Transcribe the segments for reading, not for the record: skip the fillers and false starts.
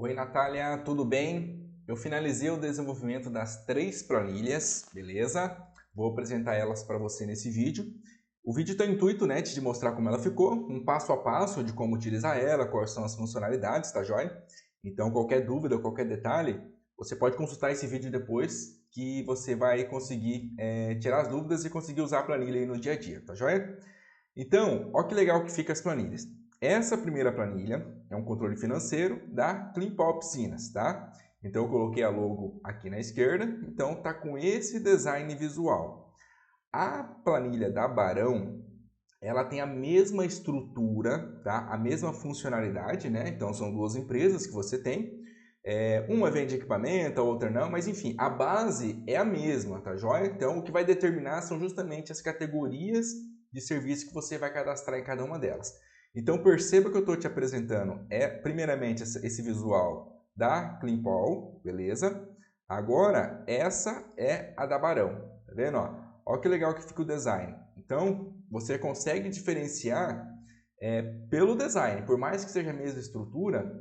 Oi, Natália, tudo bem? Eu finalizei o desenvolvimento das 3 planilhas, beleza? Vou apresentar elas para você nesse vídeo. O vídeo tem o intuito, né, de mostrar como ela ficou, um passo a passo de como utilizar ela, quais são as funcionalidades, tá joia? Então, qualquer dúvida, qualquer detalhe, você pode consultar esse vídeo depois, que você vai conseguir tirar as dúvidas e conseguir usar a planilha aí no dia a dia, tá joia? Então, olha que legal que fica as planilhas. Essa primeira planilha é um controle financeiro da Cleanpaw Piscinas, tá? Então, eu coloquei a logo aqui na esquerda, então tá com esse design visual. A planilha da Barão, ela tem a mesma estrutura, tá? A mesma funcionalidade, né? Então, são duas empresas que você tem. Uma vende equipamento, a outra não, mas enfim, a base é a mesma, tá joia? Então, o que vai determinar são justamente as categorias de serviço que você vai cadastrar em cada uma delas. Então, perceba que eu estou te apresentando primeiramente, esse visual da Cleanpaw, beleza? Agora, essa é a da Barão, tá vendo? Olha que legal que fica o design. Então, você consegue diferenciar pelo design, por mais que seja a mesma estrutura,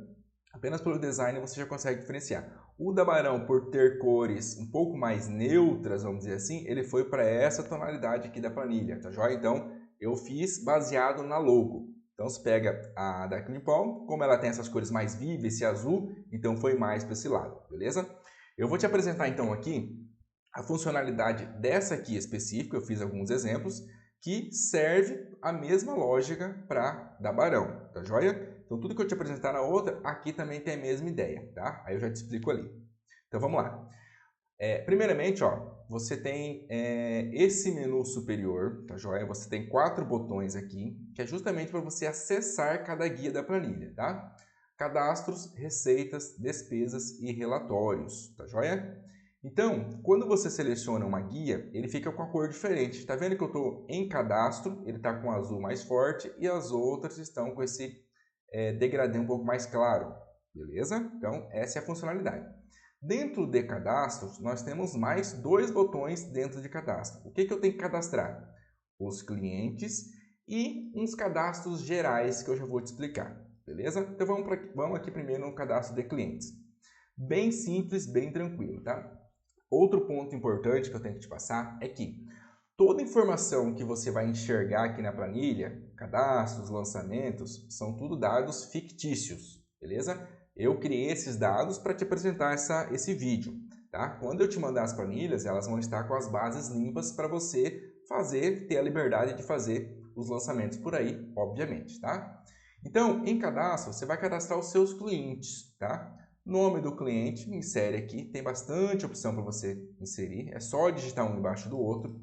apenas pelo design você já consegue diferenciar. O da Barão, por ter cores um pouco mais neutras, vamos dizer assim, ele foi para essa tonalidade aqui da planilha, tá joia? Então, eu fiz baseado na logo. Então, você pega a da Cleanpaw, como ela tem essas cores mais vivas, esse azul, então foi mais para esse lado, beleza? Eu vou te apresentar então aqui a funcionalidade dessa aqui específica, eu fiz alguns exemplos, que serve a mesma lógica para da Barão, tá joia? Então tudo que eu te apresentar na outra, aqui também tem a mesma ideia, tá? Aí eu já te explico ali. Então vamos lá. Primeiramente, ó, você tem esse menu superior, tá joia? Você tem 4 botões aqui, que é justamente para você acessar cada guia da planilha, tá? Cadastros, receitas, despesas e relatórios, tá joia? Então, quando você seleciona uma guia, ele fica com a cor diferente. Tá vendo que eu estou em cadastro, ele está com o azul mais forte e as outras estão com esse degradê um pouco mais claro, beleza? Então, essa é a funcionalidade. Dentro de cadastros, nós temos mais 2 botões dentro de cadastro. O que eu tenho que cadastrar? Os clientes e uns cadastros gerais que eu já vou te explicar, beleza? Então, vamos aqui primeiro no cadastro de clientes. Bem simples, bem tranquilo, tá? Outro ponto importante que eu tenho que te passar é que toda informação que você vai enxergar aqui na planilha, cadastros, lançamentos, são tudo dados fictícios, beleza? Eu criei esses dados para te apresentar esse vídeo, tá? Quando eu te mandar as planilhas, elas vão estar com as bases limpas para você ter a liberdade de fazer os lançamentos por aí, obviamente, tá? Então, em cadastro, você vai cadastrar os seus clientes, tá? Nome do cliente, insere aqui, tem bastante opção para você inserir, é só digitar um embaixo do outro.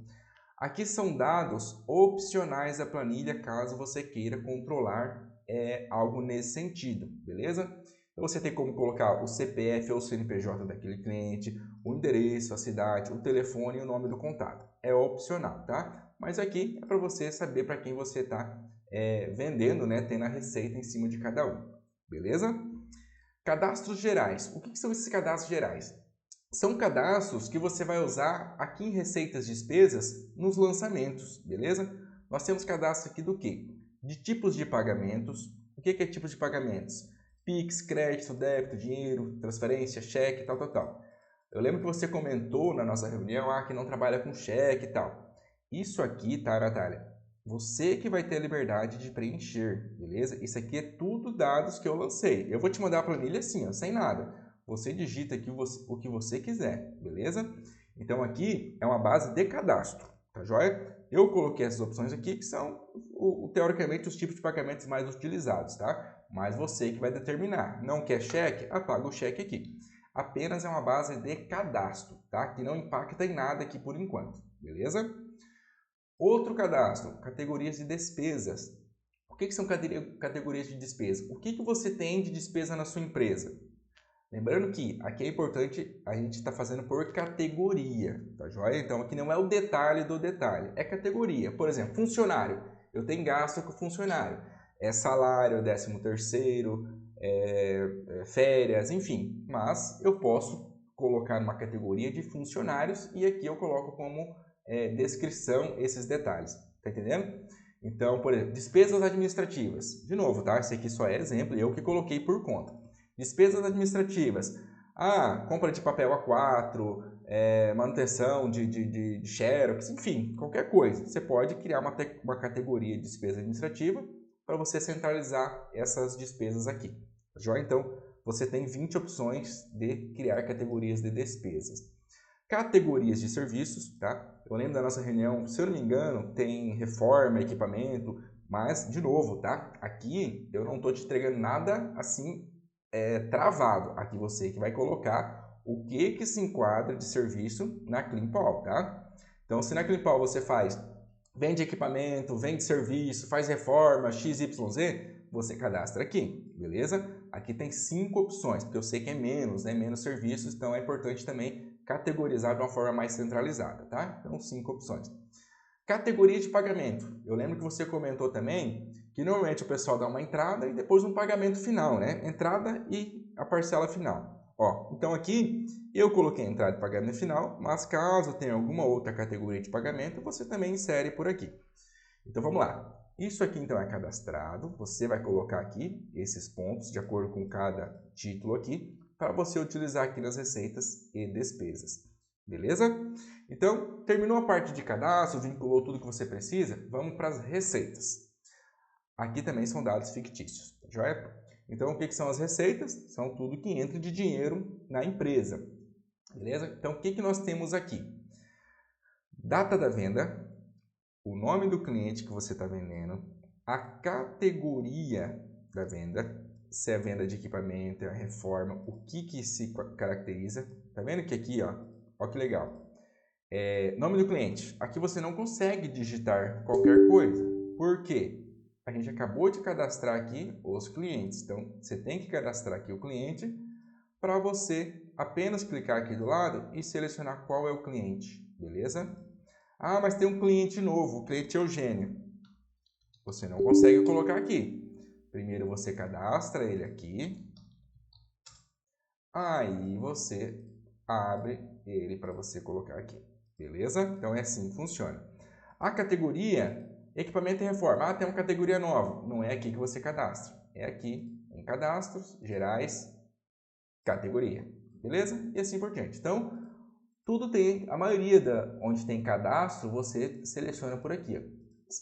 Aqui são dados opcionais da planilha, caso você queira controlar algo nesse sentido, beleza? Então você tem como colocar o CPF ou o CNPJ daquele cliente, o endereço, a cidade, o telefone e o nome do contato. É opcional, tá? Mas aqui é para você saber para quem você está vendendo, né? Tendo a receita em cima de cada um, beleza? Cadastros gerais. O que são esses cadastros gerais? São cadastros que você vai usar aqui em receitas e despesas nos lançamentos, beleza? Nós temos cadastro aqui do quê? De tipos de pagamentos. O que é tipos de pagamentos? Pix, crédito, débito, dinheiro, transferência, cheque, tal, tal, tal. Eu lembro que você comentou na nossa reunião que não trabalha com cheque e tal. Isso aqui, tá, Natália? Você que vai ter a liberdade de preencher, beleza? Isso aqui é tudo dados que eu lancei. Eu vou te mandar a planilha assim, ó, sem nada. Você digita aqui o que você quiser, beleza? Então aqui é uma base de cadastro, tá joia? Eu coloquei essas opções aqui que são, teoricamente, os tipos de pagamentos mais utilizados, tá? Mas você que vai determinar. Não quer cheque? Apaga o cheque aqui. Apenas é uma base de cadastro, tá? Que não impacta em nada aqui por enquanto, beleza? Outro cadastro, categorias de despesas. O que são categorias de despesa? O que você tem de despesa na sua empresa? Lembrando que aqui é importante a gente estar fazendo por categoria, tá joia? Então aqui não é o detalhe do detalhe, é categoria. Por exemplo, funcionário. Eu tenho gasto com funcionário. É salário, 13º, férias, enfim. Mas eu posso colocar numa categoria de funcionários e aqui eu coloco como descrição esses detalhes. Tá entendendo? Então, por exemplo, despesas administrativas. De novo, tá? Esse aqui só é exemplo e eu que coloquei por conta. Despesas administrativas. Compra de papel A4, manutenção de xerox, enfim, qualquer coisa. Você pode criar uma categoria de despesa administrativa para você centralizar essas despesas aqui. Joia? Então, você tem 20 opções de criar categorias de despesas. Categorias de serviços, tá? Eu lembro da nossa reunião, se eu não me engano, tem reforma, equipamento, mas, de novo, tá? Aqui eu não estou te entregando nada assim travado. Aqui você que vai colocar o que se enquadra de serviço na CleanPaul, tá? Então, se na CleanPaul você vende equipamento, vende serviço, faz reforma, XYZ, você cadastra aqui, beleza? Aqui tem 5 opções, porque eu sei que é menos, né? Menos serviços, então é importante também categorizar de uma forma mais centralizada, tá? Então, 5 opções. Categoria de pagamento. Eu lembro que você comentou também que normalmente o pessoal dá uma entrada e depois um pagamento final, né? Entrada e a parcela final. Então aqui eu coloquei entrada e pagamento final, mas caso tenha alguma outra categoria de pagamento, você também insere por aqui. Então vamos lá. Isso aqui então é cadastrado, você vai colocar aqui esses pontos de acordo com cada título aqui, para você utilizar aqui nas receitas e despesas. Beleza? Então, terminou a parte de cadastro, vinculou tudo que você precisa, vamos para as receitas. Aqui também são dados fictícios, tá joia? Então, o que são as receitas? São tudo que entra de dinheiro na empresa, beleza? Então, o que nós temos aqui? Data da venda, o nome do cliente que você está vendendo, a categoria da venda, se é venda de equipamento, é a reforma, o que se caracteriza. Tá vendo que aqui, ó que legal. Nome do cliente. Aqui você não consegue digitar qualquer coisa. Por quê? A gente acabou de cadastrar aqui os clientes. Então, você tem que cadastrar aqui o cliente para você apenas clicar aqui do lado e selecionar qual é o cliente. Beleza? Mas tem um cliente novo, o cliente Eugênio. Você não consegue colocar aqui. Primeiro você cadastra ele aqui. Aí você abre ele para você colocar aqui. Beleza? Então é assim que funciona. A categoria, equipamento e reforma. Tem uma categoria nova. Não é aqui que você cadastra. É aqui em cadastros, gerais, categoria. Beleza? E assim por diante. Então, tudo tem, a maioria onde tem cadastro, você seleciona por aqui.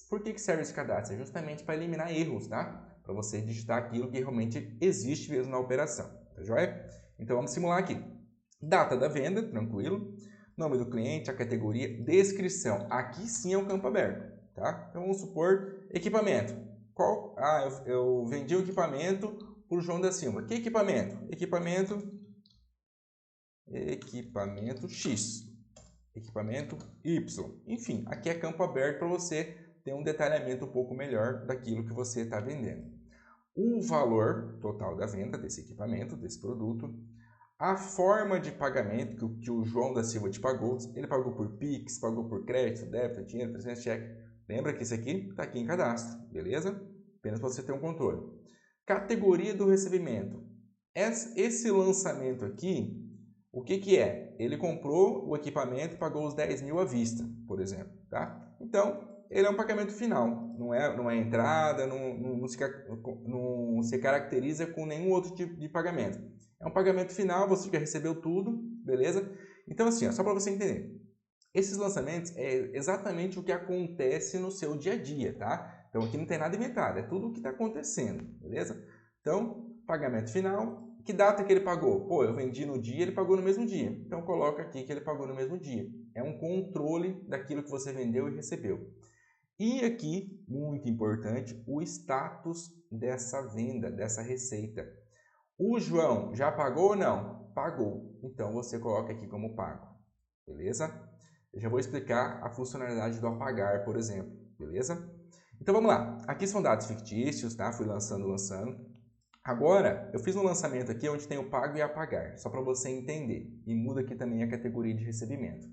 Por que serve esse cadastro? É justamente para eliminar erros, tá? Para você digitar aquilo que realmente existe mesmo na operação. Tá joia? Então vamos simular aqui. Data da venda, tranquilo. Nome do cliente, a categoria, descrição. Aqui sim é um campo aberto, tá? Então vamos supor equipamento. Qual? Eu vendi o equipamento para o João da Silva. Que equipamento? Equipamento X. Equipamento Y. Enfim, aqui é campo aberto para você ter um detalhamento um pouco melhor daquilo que você está vendendo. O valor total da venda desse equipamento, desse produto. A forma de pagamento que o João da Silva te pagou, ele pagou por Pix, pagou por crédito, débito, dinheiro, transferência, cheque. Lembra que isso aqui está aqui em cadastro, beleza? Apenas para você ter um controle. Categoria do recebimento. Esse lançamento aqui, o que é? Ele comprou o equipamento e pagou os 10 mil à vista, por exemplo, tá? Então, ele é um pagamento final, não é entrada, não se caracteriza com nenhum outro tipo de pagamento. É um pagamento final, você já recebeu tudo, beleza? Então, assim, só para você entender. Esses lançamentos é exatamente o que acontece no seu dia a dia, tá? Então, aqui não tem nada inventado, é tudo o que está acontecendo, beleza? Então, pagamento final. Que data que ele pagou? Pô, eu vendi no dia, ele pagou no mesmo dia. Então, coloca aqui que ele pagou no mesmo dia. É um controle daquilo que você vendeu e recebeu. E aqui, muito importante, o status dessa venda, dessa receita. O João já pagou ou não? Pagou. Então, você coloca aqui como pago. Beleza? Eu já vou explicar a funcionalidade do apagar, por exemplo. Beleza? Então, vamos lá. Aqui são dados fictícios, tá? Fui lançando. Agora, eu fiz um lançamento aqui onde tem o pago e apagar, só para você entender. E muda aqui também a categoria de recebimento.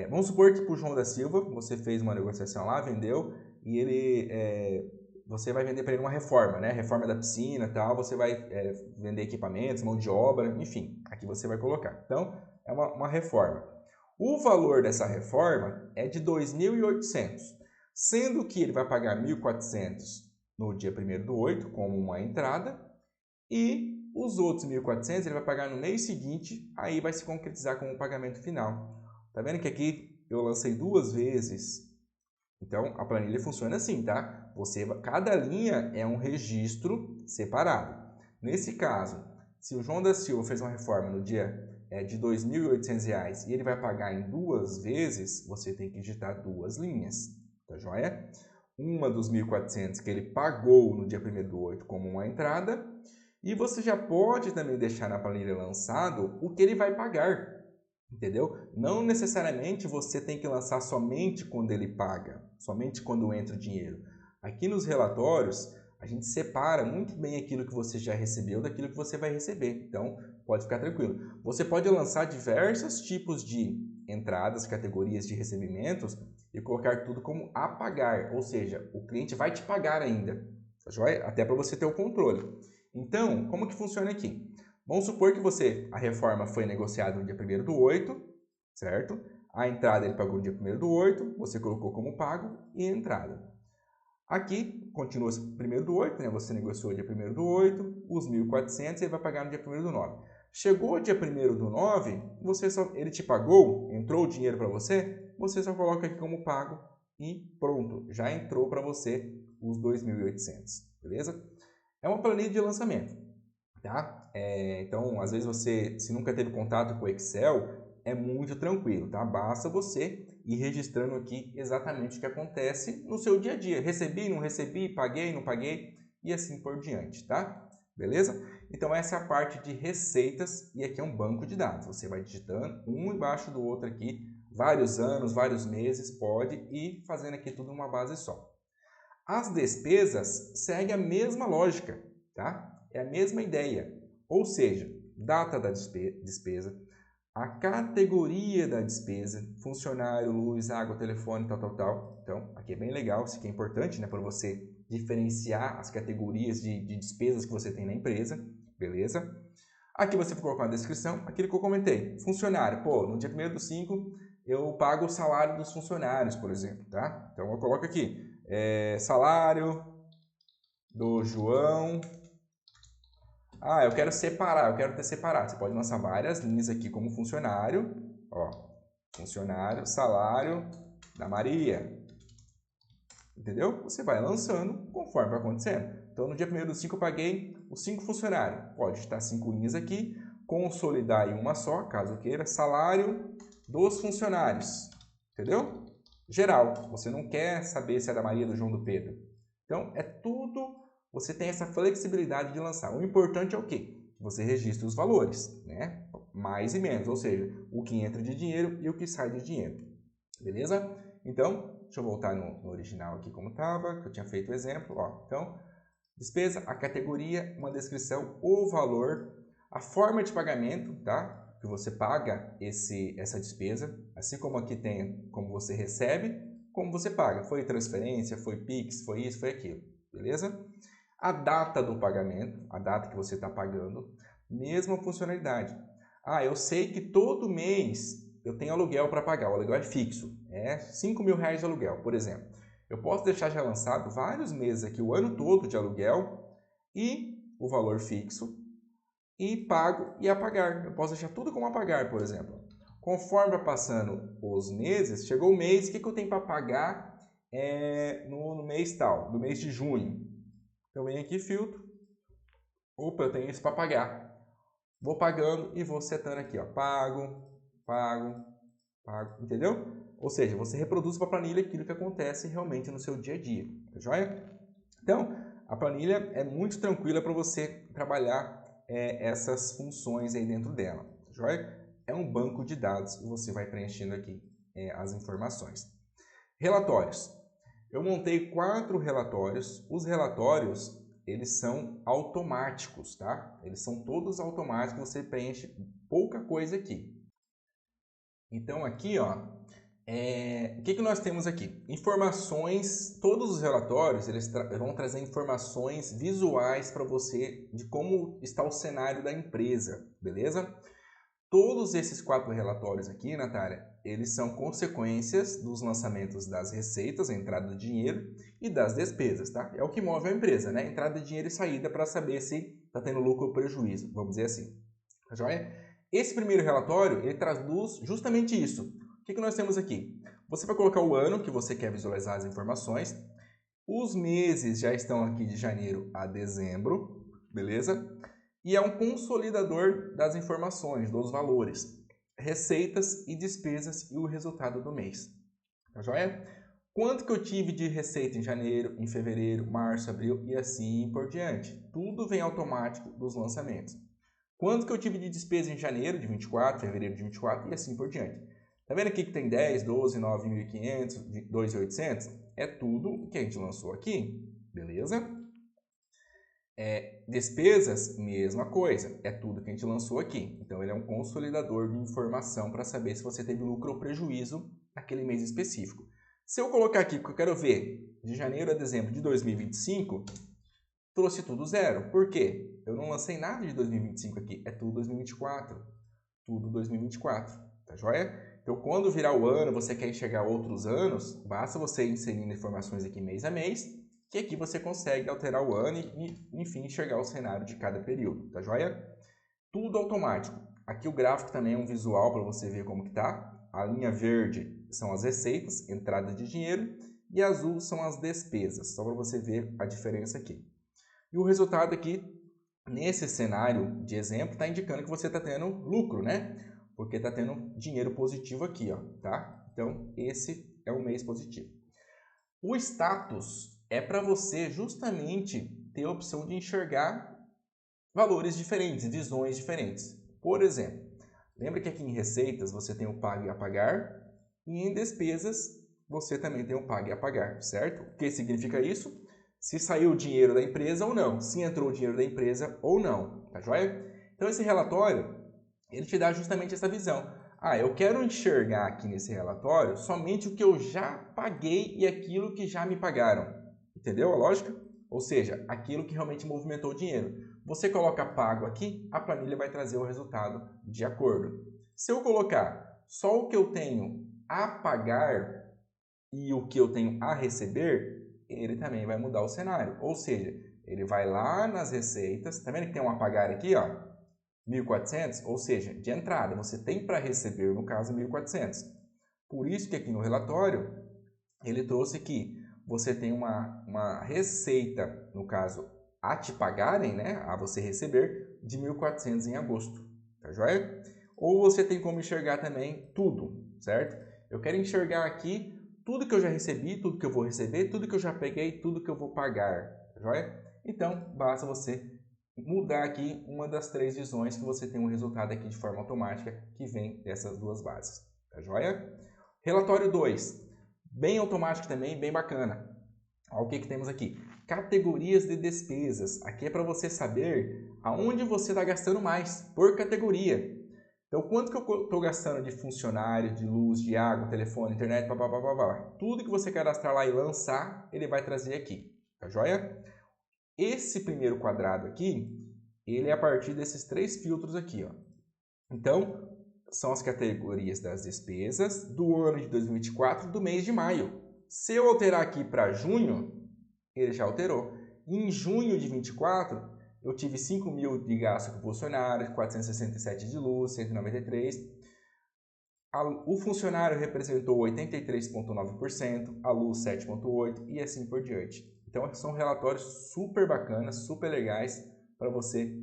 Vamos supor que para o João da Silva, você fez uma negociação lá, vendeu, e você vai vender para ele uma reforma, né? Reforma da piscina e tal, você vai vender equipamentos, mão de obra, enfim, aqui você vai colocar. Então, é uma reforma. O valor dessa reforma é de 2.800, sendo que ele vai pagar 1.400 no dia 1º do 8, como uma entrada, e os outros 1.400 ele vai pagar no mês seguinte, aí vai se concretizar como pagamento final. Tá vendo que aqui eu lancei 2 vezes? Então, a planilha funciona assim, tá? Cada linha é um registro separado. Nesse caso, se o João da Silva fez uma reforma no dia de R$ 2.800 e ele vai pagar em 2 vezes, você tem que digitar 2 linhas, tá joia? Uma dos 1.400 que ele pagou no dia 1º/8 como uma entrada, e você já pode também deixar na planilha lançado o que ele vai pagar, entendeu? Não necessariamente você tem que lançar somente quando ele paga, somente quando entra o dinheiro. Aqui nos relatórios, a gente separa muito bem aquilo que você já recebeu daquilo que você vai receber. Então, pode ficar tranquilo. Você pode lançar diversos tipos de entradas, categorias de recebimentos e colocar tudo como a pagar, ou seja, o cliente vai te pagar ainda, tá joia? Até para você ter o controle. Então, como que funciona aqui? Vamos supor que a reforma foi negociada no dia 1º/8, certo? A entrada ele pagou no dia 1º/8, você colocou como pago e entrada. Aqui, continua 1º/8, né? Você negociou dia 1º/8, os 1.400 ele vai pagar no dia 1º/9. Chegou o dia 1º/9, ele te pagou, entrou o dinheiro para você só coloca aqui como pago e pronto, já entrou para você os 2.800, beleza? É uma planilha de lançamento, tá? Então, às vezes se nunca teve contato com o Excel, é muito tranquilo, tá? Basta você ir registrando aqui exatamente o que acontece no seu dia a dia. Recebi, não recebi, paguei, não paguei e assim por diante, tá? Beleza? Então, essa é a parte de receitas e aqui é um banco de dados. Você vai digitando um embaixo do outro aqui, vários anos, vários meses, pode ir fazendo aqui tudo numa base só. As despesas seguem a mesma lógica, tá? É a mesma ideia. Ou seja, data da despesa, a categoria da despesa, funcionário, luz, água, telefone, tal. Então, aqui é bem legal, isso aqui é importante, né? Para você diferenciar as categorias de despesas que você tem na empresa, beleza? Aqui você vai colocar uma descrição, aquilo que eu comentei. Funcionário, pô, no dia 1º/5 eu pago o salário dos funcionários, por exemplo, tá? Então eu coloco aqui, salário do João. Eu quero separar, eu quero ter separado. Você pode lançar várias linhas aqui como funcionário, ó, funcionário, salário da Maria. Entendeu? Você vai lançando conforme vai acontecendo. Então, no dia 1º/5 eu paguei os 5 funcionários. Pode estar 5 linhas aqui, consolidar em uma só, caso queira, salário dos funcionários. Entendeu? Geral. Você não quer saber se é da Maria, do João, do Pedro. Então, é tudo, você tem essa flexibilidade de lançar. O importante é o quê? Você registra os valores, né? Mais e menos, ou seja, o que entra de dinheiro e o que sai de dinheiro. Beleza? Então, deixa eu voltar no original aqui como estava, que eu tinha feito o exemplo. Ó. Então, despesa, a categoria, uma descrição, o valor, a forma de pagamento, tá? Que você paga essa despesa, assim como aqui tem como você recebe, como você paga. Foi transferência, foi Pix, foi isso, foi aquilo, beleza? A data do pagamento, a data que você está pagando, mesma funcionalidade. Eu sei que todo mês eu tenho aluguel para pagar, o aluguel é fixo, é R$5.000 de aluguel, por exemplo. Eu posso deixar já lançado vários meses aqui, o ano todo de aluguel e o valor fixo e pago e a pagar. Eu posso deixar tudo como a pagar, por exemplo. Conforme vai passando os meses, chegou o mês, o que eu tenho para pagar no mês tal, no mês de junho? Eu venho aqui, filtro, eu tenho isso para pagar. Vou pagando e vou setando aqui, ó, pago, entendeu? Ou seja, você reproduz para a planilha aquilo que acontece realmente no seu dia a dia, tá joia? Então, a planilha é muito tranquila para você trabalhar essas funções aí dentro dela, tá joia? É um banco de dados e você vai preenchendo aqui as informações. Relatórios. Eu montei 4 relatórios. Os relatórios, eles são automáticos, tá? Eles são todos automáticos, você preenche pouca coisa aqui. Então, aqui, ó, o que nós temos aqui? Informações, todos os relatórios, eles vão trazer informações visuais para você de como está o cenário da empresa, beleza? Todos esses 4 relatórios aqui, Natália, eles são consequências dos lançamentos das receitas, a entrada do dinheiro, e das despesas, tá? É o que move a empresa, né? Entrada de dinheiro e saída para saber se está tendo lucro ou prejuízo, vamos dizer assim. Tá joia? Esse primeiro relatório, ele traduz justamente isso. O que nós temos aqui? Você vai colocar o ano que você quer visualizar as informações. Os meses já estão aqui de janeiro a dezembro, beleza? E é um consolidador das informações, dos valores, receitas e despesas e o resultado do mês. Tá joia? Quanto que eu tive de receita em janeiro, em fevereiro, março, abril e assim por diante. Tudo vem automático dos lançamentos. Quanto que eu tive de despesa em janeiro de 24, fevereiro de 24 e assim por diante. Tá vendo aqui que tem 10, 12, 9.500, 2.800? É tudo que a gente lançou aqui, beleza? Despesas, mesma coisa, é tudo que a gente lançou aqui. Então, ele é um consolidador de informação para saber se você teve lucro ou prejuízo naquele mês específico. Se eu colocar aqui que eu quero ver de janeiro a dezembro de 2025, trouxe tudo zero. Por quê? Eu não lancei nada de 2025 aqui, é tudo 2024. Tudo 2024, tá joia? Então, quando virar o ano, você quer enxergar outros anos, basta você inserindo informações aqui mês a mês, que aqui você consegue alterar o ano e, enfim, enxergar o cenário de cada período, tá joia? Tudo automático. Aqui o gráfico também é um visual para você ver como que tá. A linha verde são as receitas, entrada de dinheiro, e azul são as despesas, só para você ver a diferença aqui. E o resultado aqui, nesse cenário de exemplo, está indicando que você está tendo lucro, né? Porque está tendo dinheiro positivo aqui, ó, tá? Então, esse é um mês positivo. O status é para você justamente ter a opção de enxergar valores diferentes, visões diferentes. Por exemplo, lembra que aqui em receitas você tem o pago e a pagar, e em despesas você também tem o pago e a pagar, certo? O que significa isso? Se saiu o dinheiro da empresa ou não, se entrou o dinheiro da empresa ou não, tá joia? Então esse relatório, ele te dá justamente essa visão. Ah, eu quero enxergar aqui nesse relatório somente o que eu já paguei e aquilo que já me pagaram. Entendeu a lógica? Ou seja, aquilo que realmente movimentou o dinheiro. Você coloca pago aqui, a planilha vai trazer o resultado de acordo. Se eu colocar só o que eu tenho a pagar e o que eu tenho a receber, ele também vai mudar o cenário. Ou seja, ele vai lá nas receitas, tá vendo que tem um a pagar aqui, ó, 1.400? Ou seja, de entrada, você tem para receber, no caso, 1.400. Por isso que aqui no relatório, ele trouxe que você tem uma receita, no caso, a te pagarem, né, a você receber, de 1.400 em agosto, tá joia? Ou você tem como enxergar também tudo, certo? Eu quero enxergar aqui tudo que eu já recebi, tudo que eu vou receber, tudo que eu já peguei, tudo que eu vou pagar, tá joia? Então, basta você mudar aqui uma das 3 visões que você tem um resultado aqui de forma automática que vem dessas duas bases, tá joia? Relatório 2, bem automático também, bem bacana. Olha o que temos aqui. Categorias de despesas. Aqui é para você saber aonde você está gastando mais, por categoria. Então, quanto que eu estou gastando de funcionário, de luz, de água, telefone, internet, papapá. Tudo que você cadastrar lá e lançar, ele vai trazer aqui. Tá joia? Esse primeiro quadrado aqui, ele é a partir desses 3 filtros aqui, ó. Então, são as categorias das despesas do ano de 2024, do mês de maio. Se eu alterar aqui para junho, ele já alterou. Em junho de 24, eu tive 5.000 de gasto com funcionário, 467 de luz, 193. O funcionário representou 83,9%, a luz 7,8% e assim por diante. Então, são relatórios super bacanas, super legais para você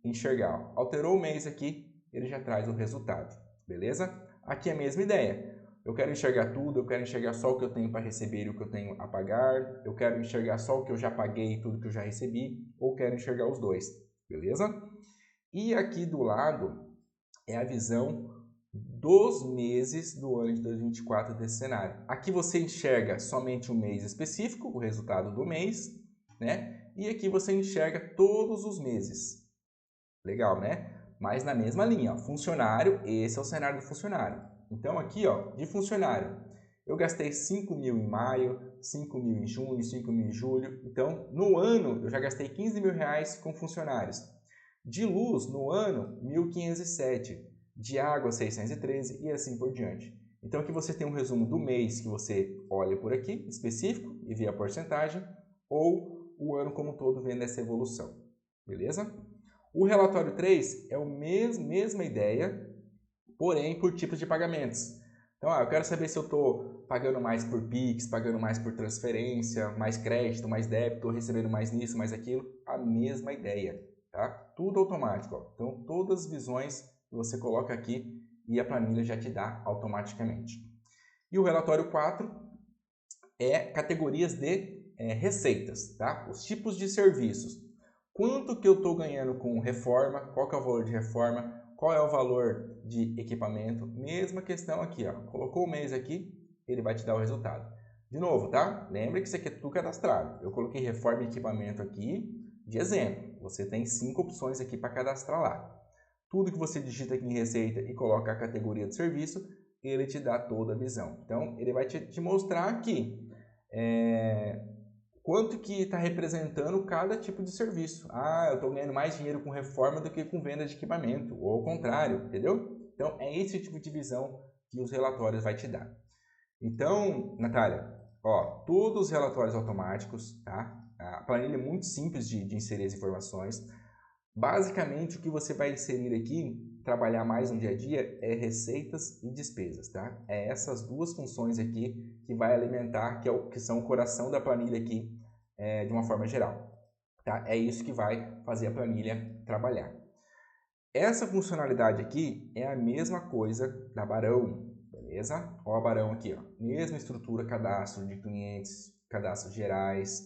enxergar. Alterou o mês aqui, ele já traz o resultado, beleza? Aqui é a mesma ideia. Eu quero enxergar tudo, eu quero enxergar só o que eu tenho para receber e o que eu tenho a pagar, eu quero enxergar só o que eu já paguei e tudo que eu já recebi, ou quero enxergar os dois, beleza? E aqui do lado é a visão dos meses do ano de 2024 desse cenário. Aqui você enxerga somente um mês específico, o resultado do mês, né? E aqui você enxerga todos os meses. Legal, né? Mas na mesma linha, ó, funcionário, esse é o cenário do funcionário. Então aqui, ó, de funcionário, eu gastei 5.000 em maio, 5.000 em junho, 5.000 em julho. Então, no ano, eu já gastei 15 mil reais com funcionários. De luz, no ano, 1.507. de água 613 e assim por diante. Então aqui você tem um resumo do mês que você olha por aqui, específico, e vê a porcentagem, ou o ano como um todo vendo essa evolução, beleza? O relatório 3 é a mesma ideia, porém por tipos de pagamentos. Então, eu quero saber se eu estou pagando mais por Pix, pagando mais por transferência, mais crédito, mais débito, recebendo mais nisso, mais aquilo, a mesma ideia, tá? Tudo automático, ó. Então, todas as visões que você coloca aqui e a planilha já te dá automaticamente. E o relatório 4 é categorias de receitas, tá? Os tipos de serviços. Quanto que eu estou ganhando com reforma, qual que é o valor de reforma, qual é o valor de equipamento, mesma questão aqui, ó. Colocou o mês aqui, ele vai te dar o resultado. De novo, tá? Lembra que isso aqui é tudo cadastrado. Eu coloquei reforma e equipamento aqui de exemplo. Você tem 5 opções aqui para cadastrar lá. Tudo que você digita aqui em receita e coloca a categoria de serviço, ele te dá toda a visão. Então, ele vai te mostrar aqui quanto que está representando cada tipo de serviço. Ah, eu estou ganhando mais dinheiro com reforma do que com venda de equipamento, ou ao contrário, entendeu? Então, é esse tipo de visão que os relatórios vai te dar. Então, Natália, ó, todos os relatórios automáticos, tá? A planilha é muito simples de inserir as informações. Basicamente, o que você vai inserir aqui, trabalhar mais no dia a dia, é receitas e despesas, tá? É essas duas funções aqui que vai alimentar, que são o coração da planilha aqui, de uma forma geral, tá? É isso que vai fazer a planilha trabalhar. Essa funcionalidade aqui é a mesma coisa da Barão, beleza? Ó, a Barão aqui, ó. Mesma estrutura, cadastro de clientes, cadastros gerais,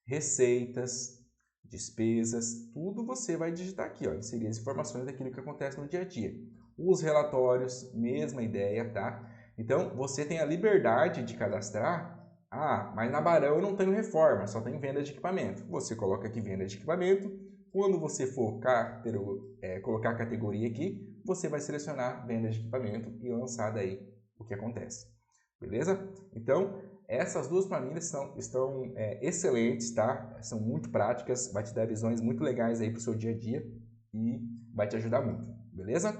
receitas, despesas, tudo você vai digitar aqui, ó, inserir as informações daquilo que acontece no dia a dia. Os relatórios, mesma ideia, tá? Então, você tem a liberdade de cadastrar. Ah, mas na Barão eu não tenho reforma, só tenho venda de equipamento. Você coloca aqui venda de equipamento. Quando você for colocar a categoria aqui, você vai selecionar venda de equipamento e lançar daí o que acontece. Beleza? Então, essas duas planilhas estão excelentes, tá? São muito práticas, vai te dar visões muito legais aí para o seu dia a dia e vai te ajudar muito, beleza?